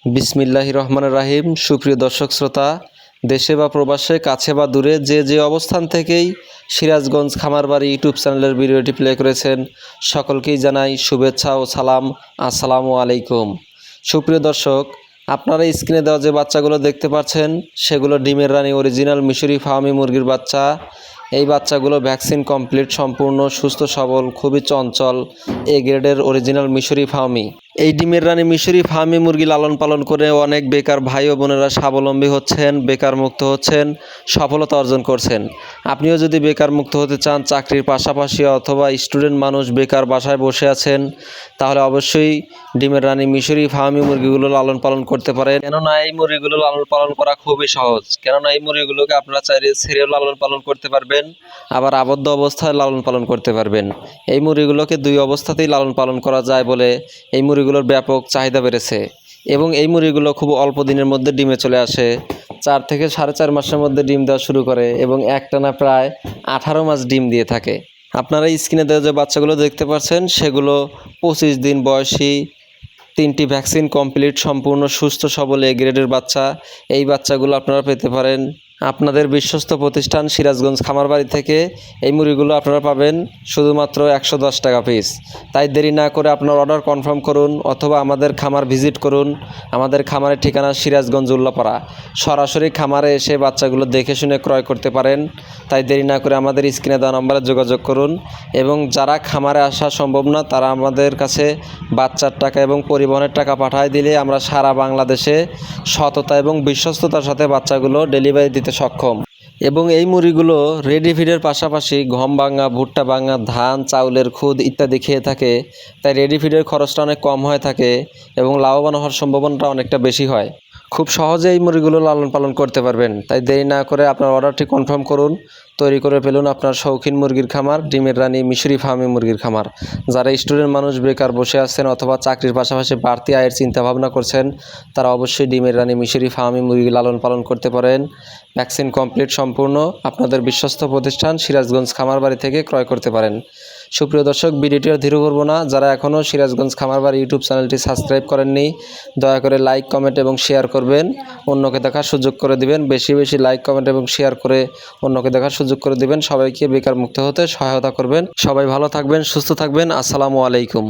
বিসমিল্লাহির রহমানির রহিম। সুপ্রিয় দর্শক শ্রোতা, দেশে বা প্রবাসে, কাছে বা দূরে যে অবস্থান থেকেই সিরাজগঞ্জ খামারবাড়ি ইউটিউব চ্যানেলের ভিডিওটি প্লে করেছেন, সকলকেই জানাই শুভেচ্ছা ও সালাম। আসসালামু আলাইকুম। সুপ্রিয় দর্শক, আপনারা স্ক্রিনে দেওয়া যে বাচ্চাগুলো দেখতে পাচ্ছেন, সেগুলো ডিমের রানী অরিজিনাল মিশরি ফার্মি মুরগির বাচ্চা। এই বাচ্চাগুলো ভ্যাকসিন কমপ্লিট, সম্পূর্ণ সুস্থ সবল, খুবই চঞ্চল, এ গ্রেডের অরিজিনাল মিশরি ফার্মি। এই ডিমের রানী মিশরি ফার্মি মুরগি লালন পালন করে অনেক বেকার ভাই ও বোনেরা স্বাবলম্বী হচ্ছেন, বেকার মুক্ত হচ্ছেন, সফলতা অর্জন করছেন। আপনিও যদি বেকার মুক্ত হতে চান, চাকরির পাশাপাশি অথবা স্টুডেন্ট মানুষ বেকার বাসায় বসে আছেন, তাহলে অবশ্যই ডিমের রানী মিশরি ফার্মি মুরগিগুলো লালন পালন করতে পারেন। কেননা এই মুরগিগুলো লালন পালন করা খুবই সহজ। কেননা এই মুরগিগুলোকে আপনারা চাইলে ছেড়েও লালন পালন করতে পারবেন, আবার আবদ্ধ অবস্থায় লালন পালন করতে পারবেন। এই মুরগিগুলোকে দুই অবস্থাতেই লালন পালন করা যায় বলে এই মুরগিগুলোর ব্যাপক চাহিদা বেড়েছে। এবং এই মুরগিগুলো খুব অল্প দিনের মধ্যে ডিমে চলে আসে। 4 থেকে 4.5 মাসের মধ্যে ডিম দেওয়া শুরু করে এবং একটানা প্রায় 18 মাস ডিম দিয়ে থাকে। আপনারা স্ক্রিনে দেওয়া যে বাচ্চাগুলো দেখতে পাচ্ছেন, সেগুলো 25 দিন বয়সী, 3টি ভ্যাকসিন কমপ্লিট, সম্পূর্ণ সুস্থ সবল এ গ্রেডের বাচ্চা। এই বাচ্চাগুলো আপনারা পেতে পারেন আপনাদের বিশ্বস্ত প্রতিষ্ঠান সিরাজগঞ্জ খামারবাড়ি থেকে। এই মুরগিগুলো আপনারা পাবেন শুধুমাত্র 110 টাকা পিস। তাই দেরি না করে আপনার অর্ডার কনফার্ম করুন অথবা আমাদের খামার ভিজিট করুন। আমাদের খামারের ঠিকানা সিরাজগঞ্জ উল্লাপাড়া। সরাসরি খামারে এসে বাচ্চাগুলো দেখে শুনে ক্রয় করতে পারেন। তাই দেরি না করে আমাদের স্ক্রিনে দেওয়া নম্বরে যোগাযোগ করুন। এবং যারা খামারে আসা সম্ভব না, তারা আমাদের কাছে বাচ্চার টাকা এবং পরিবহনের টাকা পাঠায় দিলে আমরা সারা বাংলাদেশে সততা এবং বিশ্বস্ততার সাথে বাচ্চাগুলো ডেলিভারি দিতে সক্ষম। এবং এই মুরগিগুলো রেডি ফিডের পাশাপাশি গম ভাঙা, ভুট্টা ভাঙা, ধান, চাউলের খুদ ইত্যাদি খেয়ে থাকে। তাই রেডি ফিডের খরচটা অনেক কম হয়ে থাকে এবং লাভবান হওয়ার সম্ভাবনাটা অনেকটা বেশি হয়। খুব সহজে এই মুরগিগুলো লালন পালন করতে পারবেন। তাই দেরি না করে আপনার অর্ডারটি কনফার্ম করুন। তৈরি করে ফেলুন আপনার শৌখিন মুরগির খামার, ডিমের রানী মিশরি ফার্মি মুরগির খামার। যারা স্টুডেন্ট মানুষ বেকার বসে আছেন অথবা চাকরির পাশাপাশি বাড়তি আয়ের চিন্তা ভাবনা করছেন, তারা অবশ্যই ডিমের রানী মিশরি ফার্মি মুরগি লালন পালন করতে পারেন। ভ্যাকসিন কমপ্লিট, সম্পূর্ণ আপনাদের বিশ্বস্ত প্রতিষ্ঠান সিরাজগঞ্জ খামারবাড়ি থেকে ক্রয় করতে পারেন। সুপ্রিয় দর্শক, ভিডিওটি আর দীর্ঘ করব না। যারা এখনও সিরাজগঞ্জ খামারবাড়ি ইউটিউব চ্যানেলটি সাবস্ক্রাইব করেননি, দয়া করে লাইক, কমেন্ট এবং শেয়ার করবেন, অন্যকে দেখার সুযোগ করে দিবেন। বেশি বেশি লাইক, কমেন্ট এবং শেয়ার করে অন্যকে দেখার সুযোগ করে দিবেন। সবাইকে বেকার মুক্ত হতে সহায়তা করবেন। সবাই ভালো থাকবেন, সুস্থ থাকবেন। আসসালামু আলাইকুম।